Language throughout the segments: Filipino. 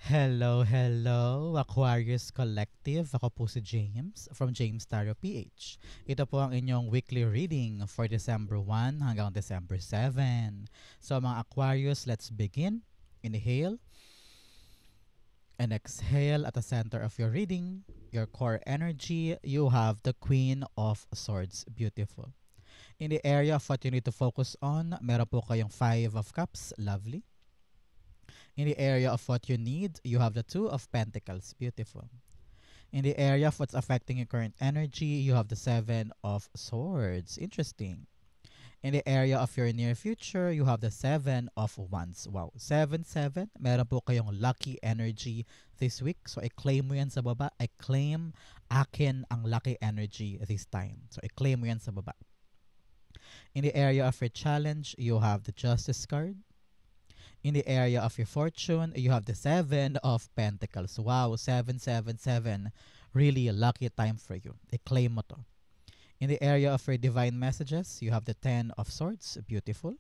Hello, hello, Aquarius Collective. Ako po si James from James Tarot PH. Ito po ang inyong weekly reading for December 1 hanggang December 7. So mga Aquarius, let's begin. Inhale and exhale at the center of your reading. Your core energy, you have the Queen of Swords. Beautiful. In the area of what you need to focus on, meron po kayong Five of Cups. Lovely. In the area of what you need, you have the Two of Pentacles. Beautiful. In the area of what's affecting your current energy, you have the Seven of Swords. Interesting. In the area of your near future, you have the Seven of Wands. Wow. 7-7. Meron po kayong lucky energy this week. So, i-claim mo yan sa baba. I-claim akin ang lucky energy this time. So, i-claim mo yan sa baba. In the area of your challenge, you have the Justice card. In the area of your fortune, you have the Seven of Pentacles. Wow, 777. Really a lucky time for you. I-claim mo to. In the area of your divine messages, you have the Ten of Swords. Beautiful.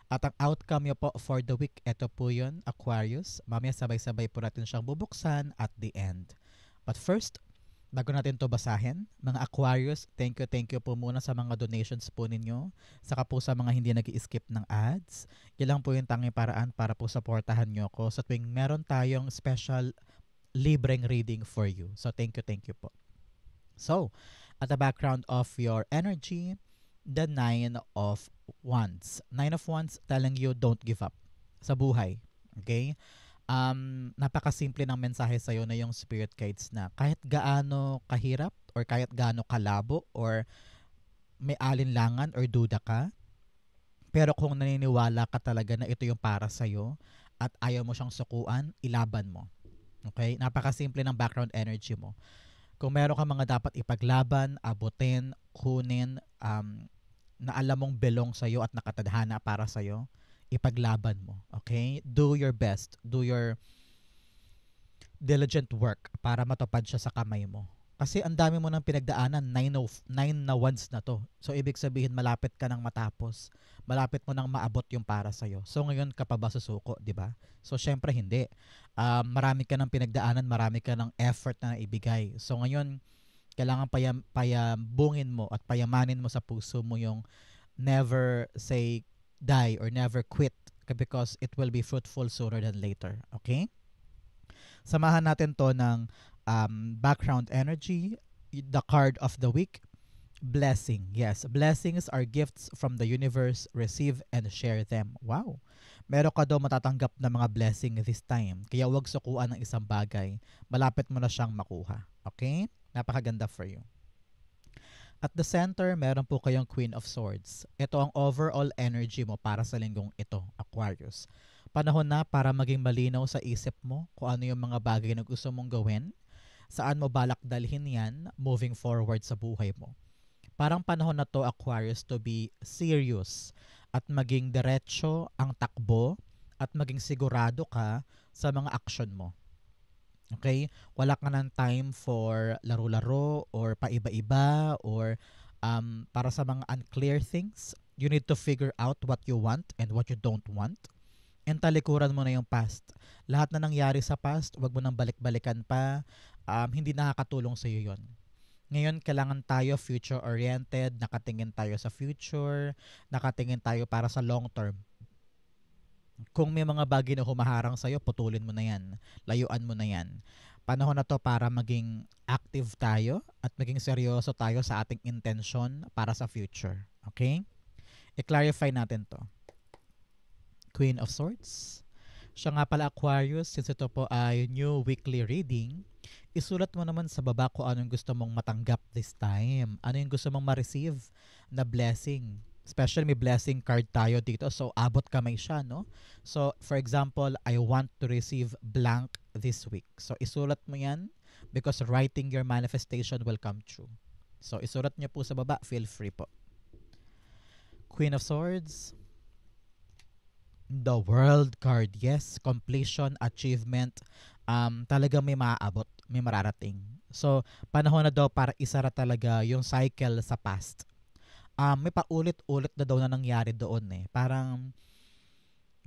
At ang outcome nyo po for the week, ito po yun, Aquarius. Mamaya sabay-sabay po natin siyang bubuksan at the end. But first, bago natin to basahin, mga Aquarius, thank you po muna sa mga donations po ninyo. Saka po sa mga hindi nag-i-skip ng ads. Yan lang po yung tanging paraan para po supportahan nyo ko sa tuwing meron tayong special libreng reading for you. So thank you po. So, at the background of your energy, the Nine of Wands. Nine of Wands telling you don't give up sa buhay. Okay? Napakasimple ng mensahe sa'yo na yung spirit guides na kahit gaano kahirap or kahit gaano kalabo or may alinlangan or duda ka, pero kung naniniwala ka talaga na ito yung para sa'yo at ayaw mo siyang sukuan, ilaban mo. Okay? Napakasimple ng background energy mo. Kung meron ka mga dapat ipaglaban, abutin, kunin, na alam mong belong sa'yo at nakatadhana para sa'yo, ipaglaban mo. Okay? Do your best. Do your diligent work para matupad siya sa kamay mo. Kasi ang dami mo ng pinagdaanan, nine na wands na to. So, ibig sabihin, malapit ka nang matapos. Malapit mo nang maabot yung para sa'yo. So, ngayon ka pa ba susuko, di ba? So, syempre, hindi. Marami ka ng pinagdaanan, marami ka ng effort na ibigay. So, ngayon, kailangan payambungin mo at payamanin mo sa puso mo yung never say die or never quit because it will be fruitful sooner than later. Okay? Samahan natin to ng background energy, the card of the week, blessing. Yes, blessings are gifts from the universe. Receive and share them. Wow. Meron ka daw matatanggap na mga blessing this time. Kaya huwag sukuan ng isang bagay. Malapit mo na siyang makuha. Okay? Napakaganda for you. At the center, meron po kayong Queen of Swords. Ito ang overall energy mo para sa linggong ito, Aquarius. Panahon na para maging malinaw sa isip mo kung ano yung mga bagay na gusto mong gawin, saan mo balak dalhin yan moving forward sa buhay mo. Parang panahon na to, Aquarius, to be serious at maging diretso ang takbo at maging sigurado ka sa mga action mo. Okay? Wala ka ng time for laro-laro or paiba-iba or para sa mga unclear things. You need to figure out what you want and what you don't want. And talikuran mo na yung past. Lahat na nangyari sa past, wag mo nang balik-balikan pa. Hindi nakakatulong sa iyo yon. Ngayon, kailangan tayo future-oriented, nakatingin tayo sa future, nakatingin tayo para sa long term. Kung may mga bagay na humaharang sa'yo, putulin mo na yan. Layuan mo na yan. Panahon na to para maging active tayo at maging seryoso tayo sa ating intention para sa future. Okay? I-clarify natin to. Queen of Swords. Siya nga pala, Aquarius, since ito po ay new weekly reading, isulat mo naman sa baba kung anong gusto mong matanggap this time. Ano yung gusto mong ma-receive na blessing. Especially may blessing card tayo dito. So, abot kamay siya, no? So, for example, I want to receive blank this week. So, isulat mo yan because writing your manifestation will come true. So, isulat niyo po sa baba. Feel free po. Queen of Swords. The World card. Yes, completion, achievement. Talaga may maaabot, may mararating. So, panahon na daw para isara talaga yung cycle sa past. May paulit-ulit na daw na nangyari doon eh. Parang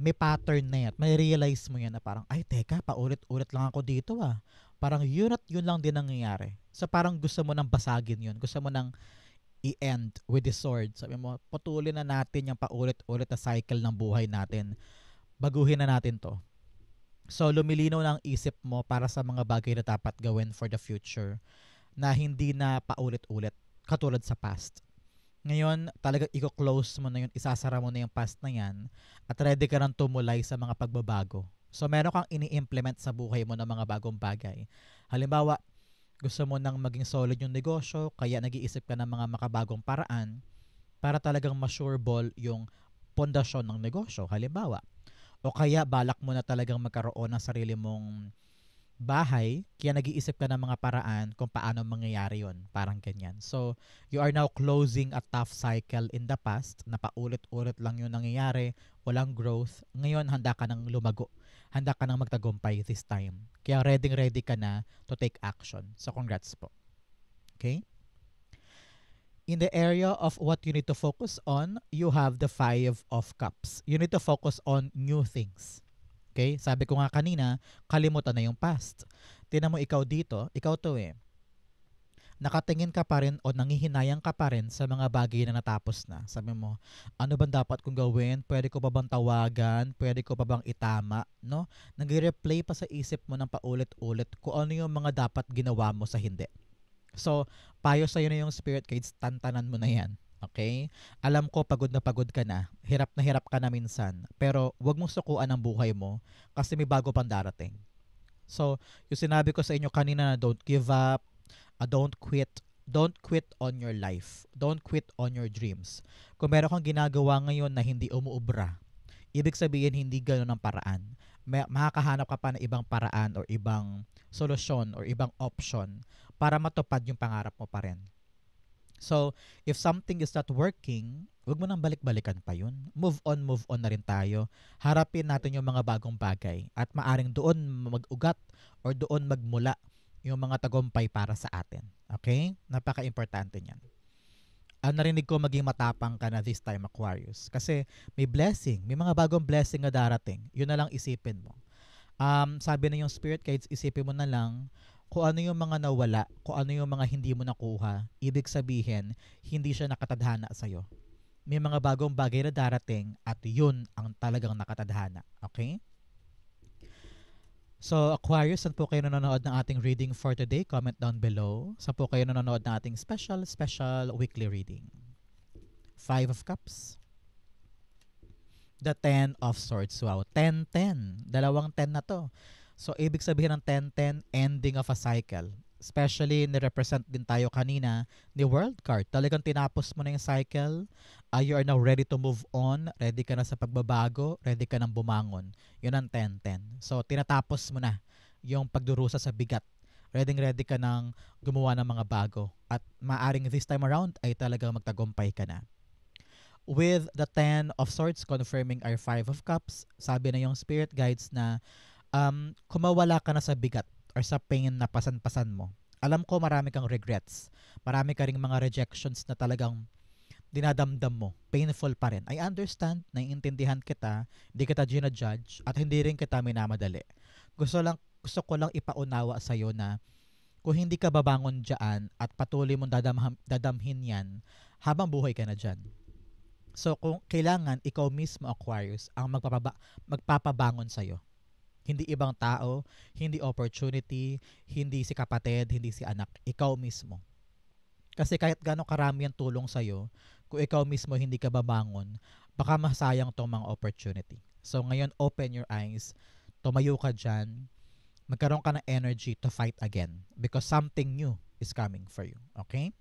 may pattern na yan. May realize mo yan na parang, ay teka, paulit-ulit lang ako dito ah. Parang yun at yun lang din nangyayari. So parang gusto mo nang basagin yun. Gusto mo nang i-end with the sword. Sabi mo, putulin na natin yung paulit-ulit na cycle ng buhay natin. Baguhin na natin to. So lumilinaw na ang isip mo para sa mga bagay na dapat gawin for the future na hindi na paulit-ulit katulad sa past. Ngayon, talaga i-close mo na yun, isasara mo na yung past na yan at ready ka nang tumulay sa mga pagbabago. So, meron kang ini-implement sa buhay mo ng mga bagong bagay. Halimbawa, gusto mo nang maging solid yung negosyo, kaya nag-iisip ka ng mga makabagong paraan para talagang ma-sureball yung pundasyon ng negosyo. Halimbawa, o kaya balak mo na talagang magkaroon ng sarili mong bahay, kaya nag-iisip ka ng mga paraan kung paano mangyayari yon. Parang ganyan. So, you are now closing a tough cycle in the past na paulit-ulit lang yung nangyayari, walang growth. Ngayon, handa ka nang lumago. Handa ka nang magtagumpay this time. Kaya ready ka na to take action. So, congrats po. Okay? In the area of what you need to focus on, you have the Five of Cups. You need to focus on new things. Okay? Sabi ko nga kanina, kalimutan na yung past. Tingnan mo ikaw dito, ikaw to eh. Nakatingin ka pa rin o nangihinayang ka pa rin sa mga bagay na natapos na. Sabi mo, ano bang dapat kong gawin? Pwede ko pa bang tawagan? Pwede ko pa bang itama? No? Nag-replay pa sa isip mo ng paulit-ulit kung ano yung mga dapat ginawa mo sa hindi. So, payo sa'yo na yung spirit guides, tantanan mo na yan. Okay? Alam ko pagod ka na hirap ka na minsan, pero wag mong sukuan ang buhay mo kasi may bago pang darating. So, yung sinabi ko sa inyo kanina na don't give up, don't quit. Don't quit on your life. Don't quit on your dreams. Kung meron kang ginagawa ngayon na hindi umuubra, ibig sabihin hindi gano'n ang paraan. Makakahanap ka pa ng ibang paraan or ibang solusyon or ibang option para matupad yung pangarap mo pa rin. So, if something is not working, huwag mo nang balik-balikan pa yun. Move on na rin tayo. Harapin natin yung mga bagong bagay at maaring doon mag-ugat or doon magmula yung mga tagumpay para sa atin. Okay? Napaka-importante niyan. Narinig ko maging matapang ka na this time, Aquarius. Kasi may blessing, may mga bagong blessing na darating. Yun na lang isipin mo. Sabi na yung spirit guides, isipin mo na lang kung ano yung mga nawala, kung ano yung mga hindi mo nakuha, ibig sabihin, hindi siya nakatadhana sa'yo. May mga bagong bagay na darating at yun ang talagang nakatadhana. Okay? So, Aquarius, saan po kayo nanonood ng ating reading for today? Comment down below. Saan po kayo nanonood ng ating special weekly reading? Five of Cups. The Ten of Swords. Wow, 10-10. Dalawang 10 na to. So, ibig sabihin ng 10-10, ending of a cycle. Especially, nirepresent din tayo kanina ni World Card. Talagang tinapos mo na yung cycle. You are now ready to move on. Ready ka na sa pagbabago. Ready ka nang bumangon. Yun ang 10-10. So, tinatapos mo na yung pagdurusa sa bigat. Ready ka nang gumawa ng mga bago. At maaring this time around ay talagang magtagumpay ka na. With the 10 of Swords confirming our 5 of Cups, sabi na yung spirit guides na kung mawala ka na sa bigat or sa pain na pasan-pasan mo, alam ko marami kang regrets. Marami ka ring mga rejections na talagang dinadamdam mo. Painful pa rin. I understand, naiintindihan kita, hindi kita ginajudge, at hindi rin kita minamadali. Gusto ko lang ipaunawa sa'yo na kung hindi ka babangon dyan at patuloy mong dadamhin yan, habang buhay ka na dyan. So, kung kailangan, ikaw mismo, Aquarius, ang magpapabangon sa'yo. Hindi ibang tao, hindi opportunity, hindi si kapatid, hindi si anak. Ikaw mismo. Kasi kahit gano'ng karami ang tulong sa'yo, kung ikaw mismo hindi ka babangon, baka masayang tong mga opportunity. So ngayon, open your eyes, tumayo ka dyan, magkaroon ka ng energy to fight again because something new is coming for you. Okay?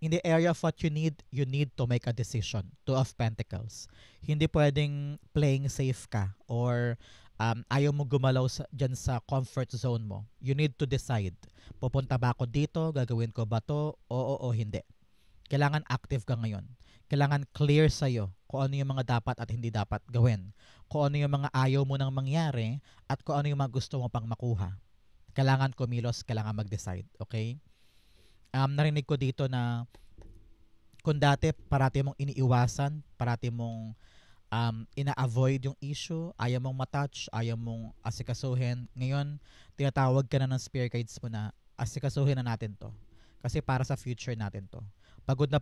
In the area of what you need to make a decision. Two of Pentacles. Hindi pwedeng playing safe ka or ayaw mo gumalaw dyan sa comfort zone mo. You need to decide. Pupunta ba ako dito? Gagawin ko ba to? Oo o hindi. Kailangan active ka ngayon. Kailangan clear sa'yo kung ano yung mga dapat at hindi dapat gawin. Kung ano yung mga ayaw mo nang mangyari at kung ano yung mga gusto mo pang makuha. Kailangan kumilos, kailangan mag-decide. Okay? Narinig ko dito na kung dati parati mong iniiwasan, parati mong ina-avoid yung issue, ayaw mong matouch, ayaw mong asikasuhin. Ngayon, tinatawag ka na ng spirit guides mo na asikasuhin na natin to. Kasi para sa future natin to. Pagod na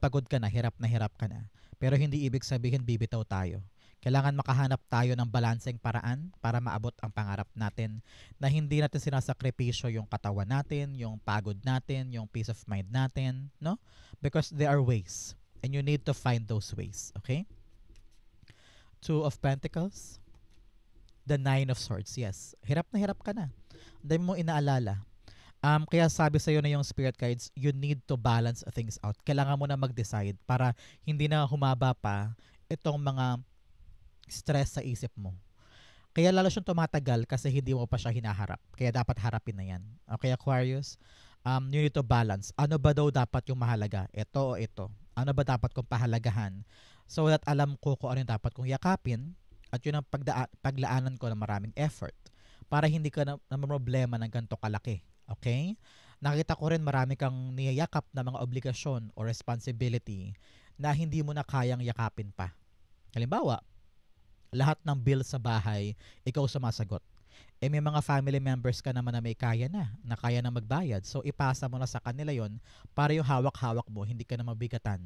hirap ka na. Pero hindi ibig sabihin bibitaw tayo. Kailangan makahanap tayo ng balanseng paraan para maabot ang pangarap natin na hindi natin sinasakripisyo yung katawan natin, yung pagod natin, yung peace of mind natin, no? Because there are ways and you need to find those ways, okay? Two of Pentacles, the Nine of Swords. Yes, hirap na hirap ka na. Dahil mo inaalala. Kaya sabi sa'yo na yung spirit guides, you need to balance things out. Kailangan mo na mag-decide para hindi na humaba pa itong mga stress sa isip mo. Kaya lalo siyang tumatagal kasi hindi mo pa siya hinaharap. Kaya dapat harapin na yan. Okay, Aquarius? You need to balance. Ano ba daw dapat yung mahalaga? Ito o ito? Ano ba dapat kong pahalagahan? So that alam ko kung ano yung dapat kong yakapin at yun ang paglaanan ko ng maraming effort para hindi ka na problema ng ganito kalaki. Okay? Nakita ko rin marami kang niyayakap na mga obligasyon o responsibility na hindi mo na kayang yakapin pa. Halimbawa, lahat ng bill sa bahay, ikaw sumasagot. May mga family members ka naman na may kaya na kaya na magbayad. So, ipasa mo na sa kanila yon para yung hawak-hawak mo, hindi ka na mabigatan.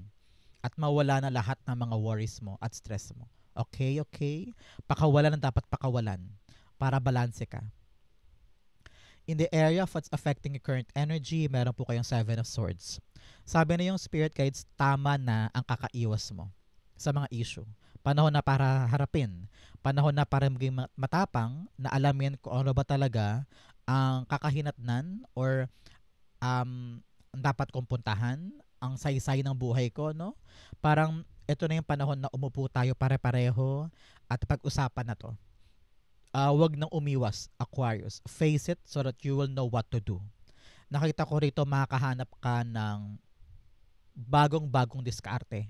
At mawala na lahat ng mga worries mo at stress mo. Okay, okay? Pakawalan ang dapat pakawalan para balanse ka. In the area of what's affecting your current energy, meron po kayong Seven of Swords. Sabi na yung spirit guides, tama na ang kakaiwas mo sa mga issue. Panahon na para harapin. Panahon na para maging matapang na alamin kung ano ba talaga ang kakahinatnan or dapat kong puntahan, ang saysay ng buhay ko, no? Parang ito na yung panahon na umupo tayo pare-pareho at pag-usapan na to. Wag nang umiwas, Aquarius. Face it so that you will know what to do. Nakita ko rito makakahanap ka ng bagong-bagong diskarte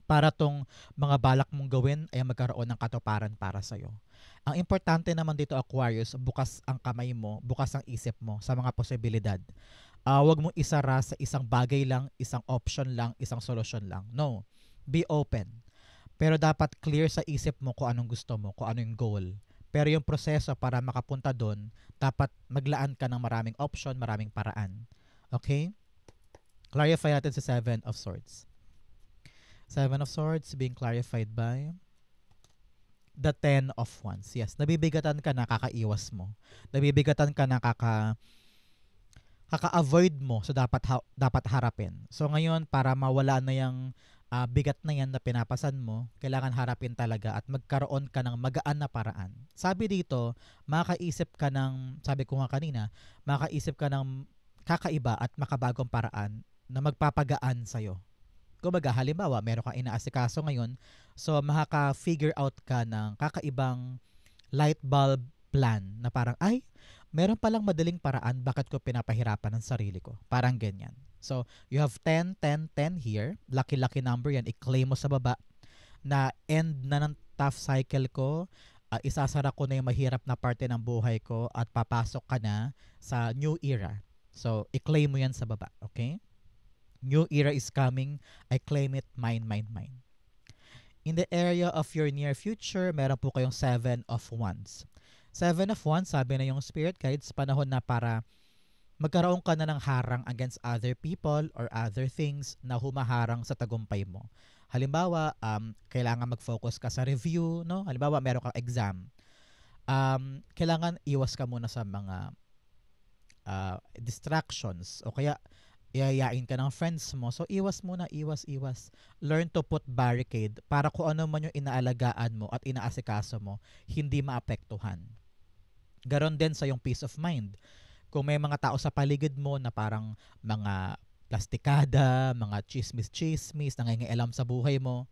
para tong mga balak mong gawin ay magkaroon ng katuparan para sa'yo. Ang importante naman dito, Aquarius, bukas ang kamay mo, bukas ang isip mo sa mga posibilidad. Wag mong isara sa isang bagay lang, isang option lang, isang solusyon lang. No. Be open. Pero dapat clear sa isip mo kung anong gusto mo, kung anong goal. Pero yung proseso para makapunta doon, dapat maglaan ka ng maraming option, maraming paraan. Okay? Clarify natin si Seven of Swords. Seven of Swords being clarified by the Ten of Wands. Yes, nabibigatan ka na kakaiwas mo. Nabibigatan ka na kaka-avoid mo so dapat harapin. So ngayon para mawala na yung bigat na yan na pinapasan mo, kailangan harapin talaga at magkaroon ka ng magaan na paraan. Sabi dito, makaisip ka ng, sabi ko nga kanina, makaisip ka ng kakaiba at makabagong paraan na magpapagaan sa'yo. Kumbaga, halimbawa, meron kang inaasikaso ngayon, so makaka-figure out ka ng kakaibang light bulb plan na parang, ay, meron palang madaling paraan bakit ko pinapahirapan ang sarili ko. Parang ganyan. So, you have 10, 10, 10 here. Lucky number yan. I-claim mo sa baba na end na ng tough cycle ko. Isasara ko na yung mahirap na parte ng buhay ko at papasok ka na sa new era. So, i-claim mo yan sa baba. Okay? New era is coming. I claim it. Mine, mine, mine. In the area of your near future, meron po kayong Seven of Wands. Seven of Wands, sabi na yung spirit guides, panahon na para magkaroon ka na ng harang against other people or other things na humaharang sa tagumpay mo. Halimbawa, kailangan mag-focus ka sa review, no? Halimbawa, meron kang exam. Kailangan iwas ka muna sa mga distractions o kaya iayain ka ng friends mo. So, iwas muna, iwas. Learn to put barricade para kung ano man yung inaalagaan mo at inaasikaso mo, hindi maapektuhan. Garon din sa yung peace of mind. Kung may mga tao sa paligid mo na parang mga plastikada, mga chismis, nangingialam sa buhay mo,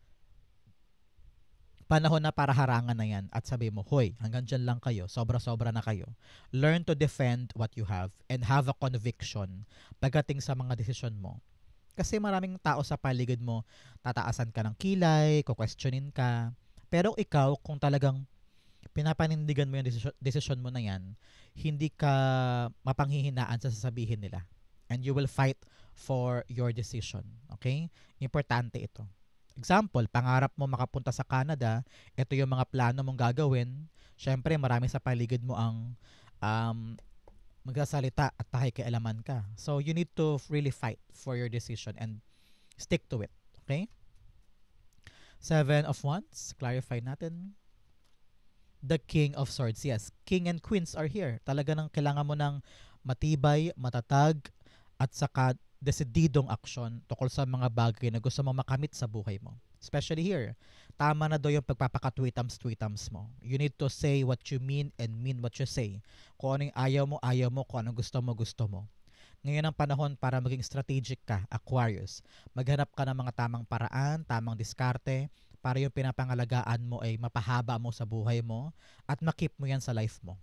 panahon na para harangan na yan at sabi mo, hoy, hanggang dyan lang kayo, sobra-sobra na kayo. Learn to defend what you have and have a conviction pagdating sa mga desisyon mo. Kasi maraming tao sa paligid mo, tataasan ka ng kilay, kukwestiyonin ka. Pero ikaw, kung talagang pinapanindigan mo yung desisyon mo na yan, hindi ka mapanghihinaan sa sasabihin nila. And you will fight for your decision. Okay? Importante ito. Example, pangarap mo makapunta sa Canada, ito yung mga plano mong gagawin. Siyempre, marami sa paligid mo ang um, magsasalita at pakikialaman ka. So, you need to really fight for your decision and stick to it. Okay? Seven of Wands, clarify natin. The King of Swords. Yes, King and Queens are here. Talaga nang kailangan mo ng matibay, matatag, at saka desididong aksyon tungkol sa mga bagay na gusto mo makamit sa buhay mo. Especially here, tama na daw yung pagpapakatwitams-twitams mo. You need to say what you mean and mean what you say. Kung ano yung ayaw mo, ayaw mo. Kung anong gusto mo, gusto mo. Ngayon ang panahon para maging strategic ka, Aquarius. Maghanap ka ng mga tamang paraan, tamang diskarte, para yung pinapangalagaan mo ay mapahaba mo sa buhay mo at makip mo yan sa life mo.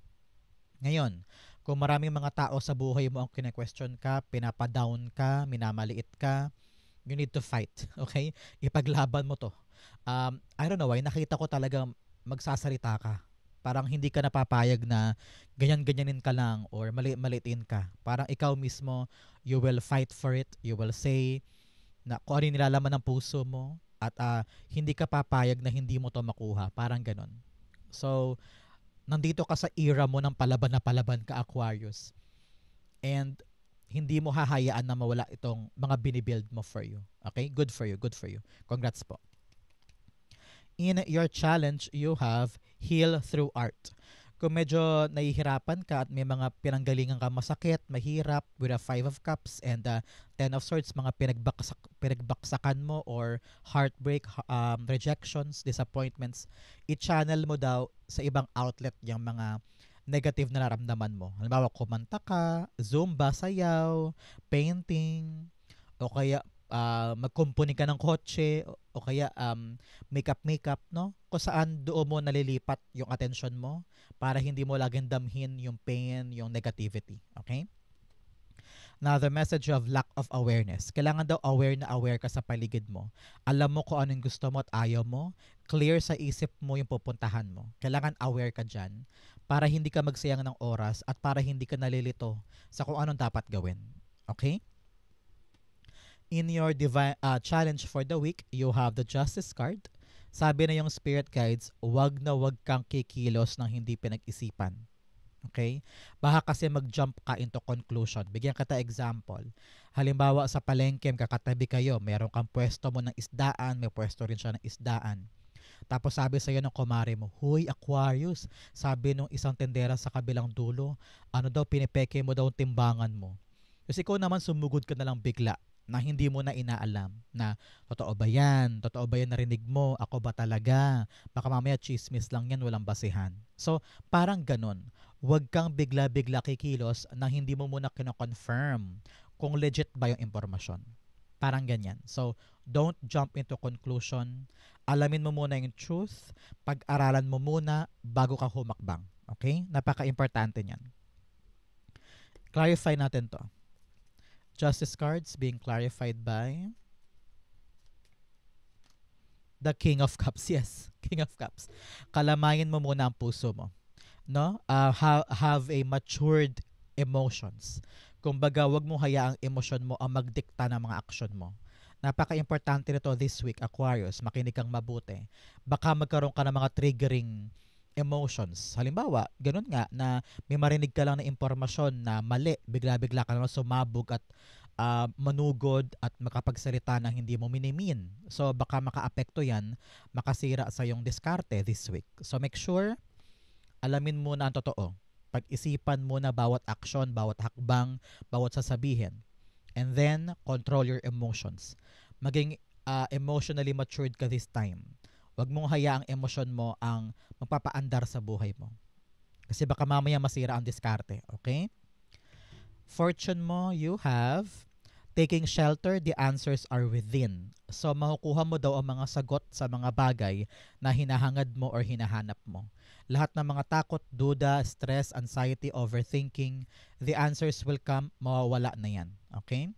Ngayon, kung maraming mga tao sa buhay mo ang kine-question ka, pinapadown ka, minamaliit ka, you need to fight, okay? Ipaglaban mo to. I don't know why, nakita ko talaga magsasalita ka. Parang hindi ka napapayag na ganyan-ganyanin ka lang or maliitin ka. Parang ikaw mismo, you will fight for it. You will say na kung ano yung nilalaman ng puso mo at hindi ka papayag na hindi mo to makuha. Parang ganon. So, nandito ka sa era mo ng palaban na palaban ka, Aquarius. And hindi mo hahayaan na mawala itong mga binibuild mo for you. Okay? Good for you. Good for you. Congrats po. In your challenge, you have heal through art. Kung medyo nahihirapan ka at may mga pinanggalingan ka masakit, mahirap, with a 5 of Cups and 10 of Swords, mga pinagbaksakan mo or heartbreak, rejections, disappointments, i-channel mo daw sa ibang outlet yung mga negative na naramdaman mo. Halimbawa, kumanta ka, zumba, sayaw, painting, o kaya magkumpuni ka ng kotse, o kaya makeup, no? Kung saan doon mo nalilipat yung attention mo para hindi mo laging damhin yung pain, yung negativity. Okay? Now, the message of lack of awareness. Kailangan daw aware ka sa paligid mo. Alam mo kung anong gusto mo at ayaw mo. Clear sa isip mo yung pupuntahan mo. Kailangan aware ka dyan para hindi ka magsayang ng oras at para hindi ka nalilito sa kung anong dapat gawin. Okay? In your challenge for the week, you have the Justice card. Sabi na yung spirit guides, wag na wag kang kikilos ng hindi pinag-isipan. Okay? Baka kasi mag-jump ka into conclusion. Bigyan kita example. Halimbawa sa palengke, kakatabi kayo, meron kang pwesto mo ng isdaan, may pwesto rin siya ng isdaan. Tapos sabi sa'yo ng kumare mo, huy Aquarius, sabi nung isang tendera sa kabilang dulo, ano daw pinipeke mo daw timbangan mo. Kasi ikaw naman sumugod ka na lang bigla na hindi mo na inaalam na totoo ba yan? Totoo ba yan narinig mo? Ako ba talaga? Baka mamaya chismis lang yan, walang basihan. So, parang ganun. Huwag kang bigla-bigla kikilos na hindi mo muna kino-confirm kung legit ba yung impormasyon. Parang ganyan. So, don't jump into conclusion. Alamin mo muna yung truth. Pag-aralan mo muna bago ka humakbang. Okay? Napaka-importante niyan. Clarify natin to. Justice cards being clarified by the King of Cups. Yes, King of Cups. Kalamayin mo muna ang puso mo. No? Have a matured emotions. Kumbaga, wag mo hayaang emosyon mo ang magdikta ng mga aksyon mo. Napaka-importante nito this week, Aquarius. Makinig kang mabuti. Baka magkaroon ka ng mga triggering emotions. Halimbawa, ganun nga na may marinig ka lang na impormasyon na mali, bigla-bigla ka naman sumabog at manugod at makapagsalita ng hindi mo minimin. So baka makaapekto yan, makasira sa yung diskarte this week. So make sure, alamin muna ang totoo. Pag-isipan muna bawat aksyon, bawat hakbang, bawat sasabihin. And then, control your emotions. Maging emotionally matured ka this time. Huwag mong hayaang emosyon mo ang magpapaandar sa buhay mo. Kasi baka mamaya masira ang diskarte. Okay? Fortune mo, you have taking shelter, the answers are within. So, makukuha mo daw ang mga sagot sa mga bagay na hinahangad mo or hinahanap mo. Lahat ng mga takot, duda, stress, anxiety, overthinking, the answers will come, mawawala na yan. Okay?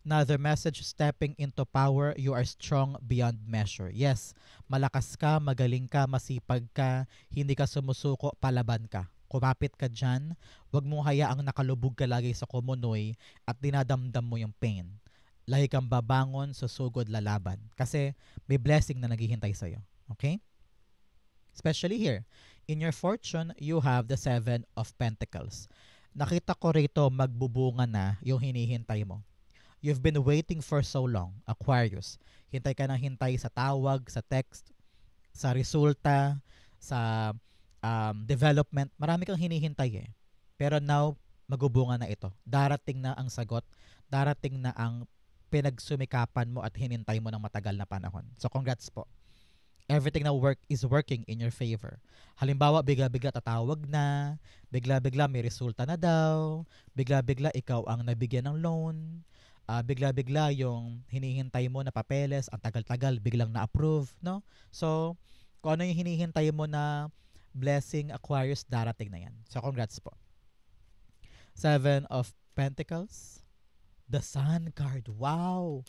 Another message, stepping into power, you are strong beyond measure. Yes, malakas ka, magaling ka, masipag ka, hindi ka sumusuko, palaban ka. Kumapit ka dyan, wag mong hayaang nakalubog ka lagi sa kumunoy at dinadamdam mo yung pain. Lahi kang babangon, susugod, lalaban. Kasi may blessing na naghihintay sa'yo. Okay? Especially here. In your fortune, you have the Seven of Pentacles. Nakita ko rito magbubunga na yung hinihintay mo. You've been waiting for so long, Aquarius. Hintay ka ng hintay sa tawag, sa text, sa resulta, sa development. Marami kang hinihintay eh. Pero now, magbubunga na ito. Darating na ang sagot. Darating na ang pinagsumikapan mo at hinintay mo ng matagal na panahon. So congrats po. Everything na is working in your favor. Halimbawa, bigla-bigla tatawag na, bigla-bigla may resulta na daw, bigla-bigla ikaw ang nabigyan ng loan, bigla-bigla yung hinihintay mo na papeles, ang tagal-tagal, biglang na-approve, no? So, kung ano yung hinihintay mo na blessing, Aquarius, darating na yan. So, congrats po. Seven of Pentacles. The Sun card. Wow!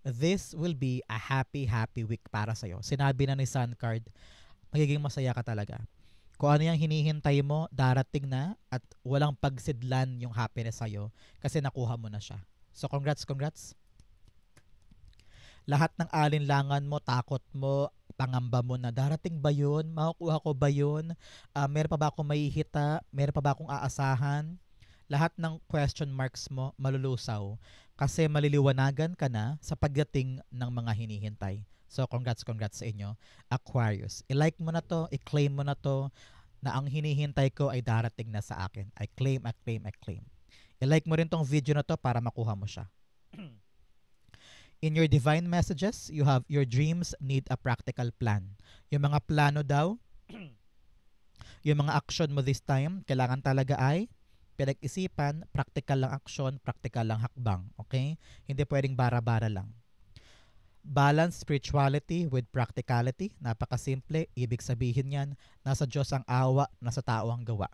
This will be a happy, happy week para sa'yo. Sinabi na ni Sun card, magiging masaya ka talaga. Kung ano yung hinihintay mo, darating na at walang pagsidlan yung happiness sa'yo kasi nakuha mo na siya. So, congrats, congrats. Lahat ng alinlangan mo, takot mo, pangamba mo na darating ba yun? Makukuha ko ba yun? Meron pa ba akong mahihita? Meron pa ba akong aasahan? Lahat ng question marks mo malulusaw kasi maliliwanagan ka na sa pagdating ng mga hinihintay. So, congrats, congrats sa inyo, Aquarius. I-like mo na to, i-claim mo na to, na ang hinihintay ko ay darating na sa akin. I claim, I claim, I claim. I-like mo rin tong video na to para makuha mo siya. In your divine messages, you have your dreams need a practical plan. Yung mga plano daw, yung mga action mo this time, kailangan talaga ay pinag-isipan, practical lang action, practical lang hakbang. Okay? Hindi pwedeng bara-bara lang. Balance spirituality with practicality. Napakasimple. Ibig sabihin yan, nasa Diyos ang awa, nasa tao ang gawa.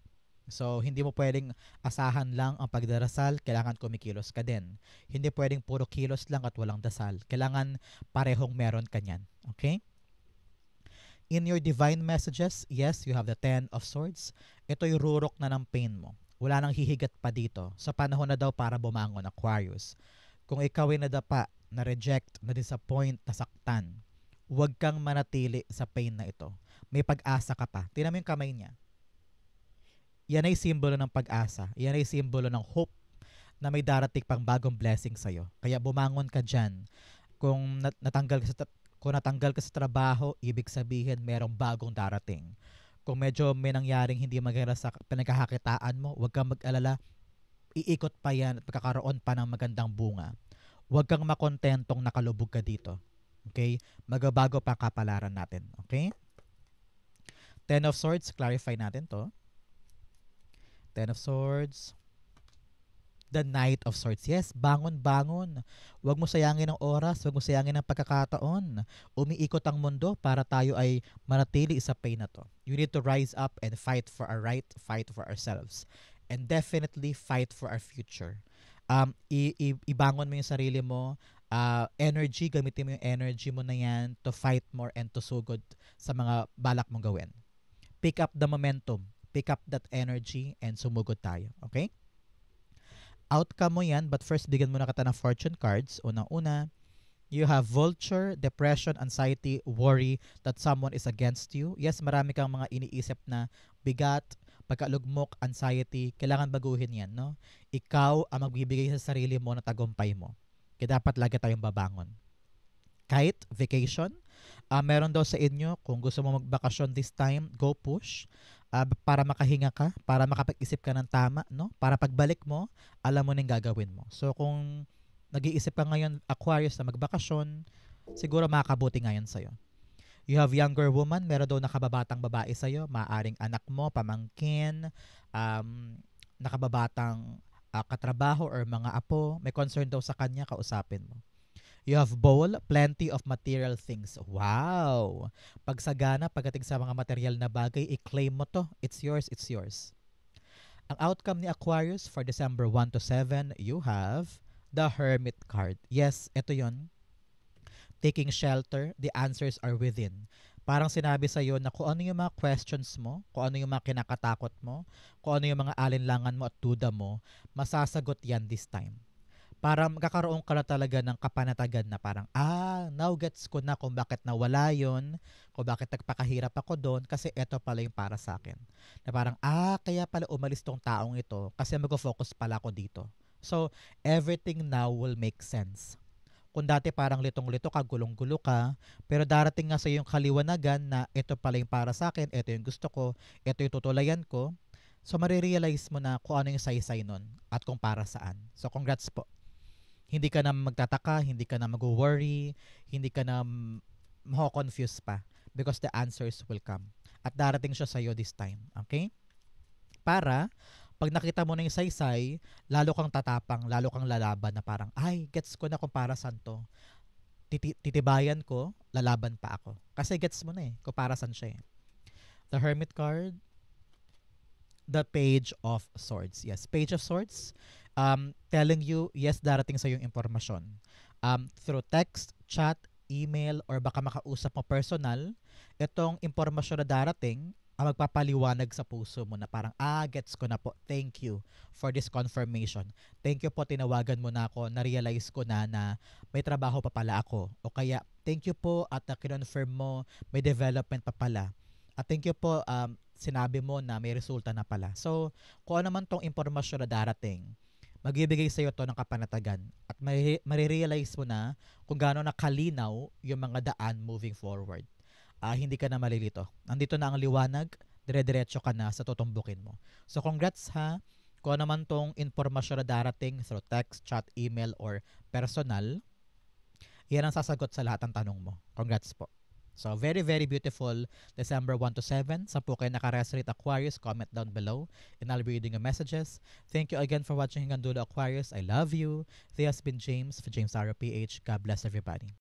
So, hindi mo pwedeng asahan lang ang pagdarasal, kailangan kumikilos ka din. Hindi pwedeng puro kilos lang at walang dasal. Kailangan parehong meron ka niyan. Okay? In your divine messages, yes, you have the Ten of Swords. Ito'y rurok na ng pain mo. Wala nang hihigat pa dito. Sa panahon na daw para bumangon, Aquarius. Kung ikaw ay nadapa, na-reject, na-disappoint, nasaktan, huwag kang manatili sa pain na ito. May pag-asa ka pa. Tingnan mo yung kamay niya. Yan ay simbolo ng pag-asa. Yan ay simbolo ng hope na may darating pang bagong blessing sa'yo. Kaya bumangon ka dyan. Kung natanggal ka sa trabaho, ibig sabihin merong bagong darating. Kung medyo may nangyaring hindi maganda sa pinagkakakitaan mo, huwag kang mag-alala. Iikot pa yan at magkakaroon pa ng magandang bunga. Huwag kang makontentong nakalubog ka dito. Okay? Magabago pa kapalaran natin. Okay? Ten of Swords, clarify natin to. Ten of Swords. The Knight of Swords. Yes, bangon-bangon. Huwag mo sayangin ang oras, huwag mo sayangin ang pagkakataon. Umiikot ang mundo para tayo ay manatili sa pain na to. You need to rise up and fight for our right, fight for ourselves. And definitely fight for our future. Ibangon mo yung sarili mo. Energy, gamitin mo yung energy mo na yan to fight more and to sugod sa mga balak mong gawin. Pick up the momentum. Pick up that energy and sumugod tayo. Okay? Outcome mo yan, but first bigyan mo na kita ng fortune cards. Unang-una, you have vulture, depression, anxiety, worry that someone is against you. Yes, marami kang mga iniisip na bigat, pagkalugmok, anxiety. Kailangan baguhin yan, no? Ikaw ang magbibigay sa sarili mo na tagumpay mo. Kaya dapat lagi tayong babangon. Kahit vacation, meron daw sa inyo, kung gusto mo magbakasyon this time, go push. Para makahinga ka, para makapag-isip ka ng tama, no? Para pagbalik mo, alam mo nang gagawin mo. So kung nag-iisip ka ngayon, Aquarius, na magbakasyon, siguro makakabuti ngayon sa'yo. You have younger woman, meron daw nakababatang babae sa'yo, maaring anak mo, pamangkin, nakababatang katrabaho or mga apo, may concern daw sa kanya, kausapin mo. You have bowl, plenty of material things. Wow! Pagsagana, pagdating sa mga material na bagay, i-claim mo to. It's yours, it's yours. Ang outcome ni Aquarius for December 1 to 7, you have the Hermit card. Yes, ito yon. Taking shelter, the answers are within. Parang sinabi sa'yo na kung ano yung mga questions mo, kung ano yung mga kinakatakot mo, kung ano yung mga alinlangan mo at duda mo, masasagot yan this time. Para magkakaroon ka na talaga ng kapanatagan na parang, now gets ko na kung bakit nawala yun, kung bakit nagpakahirap ako doon, kasi eto pala yung para sa akin. Na parang, kaya pala umalis tong taong ito, kasi mag-focus pala ako dito. So, everything now will make sense. Kung dati parang litong-lito ka, gulong-gulo ka, pero darating nga sa yung kaliwanagan na ito pala yung para sa akin, ito yung gusto ko, ito yung tutulayan ko, so marirealize mo na kung ano yung saysay nun at kung para saan. So congrats po. Hindi ka na magtataka, hindi ka na mag-worry, hindi ka na mako-confuse pa because the answers will come. At darating siya sa'yo this time. Okay? Para pag nakita mo na yung saysay, lalo kang tatapang, lalo kang lalaban na parang, ay, gets ko na kung para saan to. Titibayan ko, lalaban pa ako. Kasi gets mo na kung para saan siya The Hermit card, the Page of Swords. Yes, Page of Swords, telling you, yes, darating sa yung impormasyon. Through text, chat, email, or baka makausap mo personal, itong impormasyon na darating, magpapaliwanag sa puso mo na parang, gets ko na po. Thank you for this confirmation. Thank you po, tinawagan mo na ako, na-realize ko na may trabaho pa pala ako. O kaya, thank you po at kinonfirm mo, may development pa pala. At thank you po, sinabi mo na may resulta na pala. So, kung ano man tong impormasyon na darating, magbibigay sa iyo to ng kapanatagan at marirealize mo na kung gaano na kalinaw yung mga daan moving forward. Hindi ka na malilito. Nandito na ang liwanag, dire-diretso ka na sa tutumbukin mo. So congrats ha, kung ano man tong impormasyon na darating through text, chat, email, or personal, yan ang sasagot sa lahat ng tanong mo. Congrats po. So, very, very beautiful December 1 to 7. Sa po kayo naka-resonate Aquarius, comment down below and I'll be reading your messages. Thank you again for watching hanggang dulo Aquarius. I love you. This has been James for James Arrow PH. God bless everybody.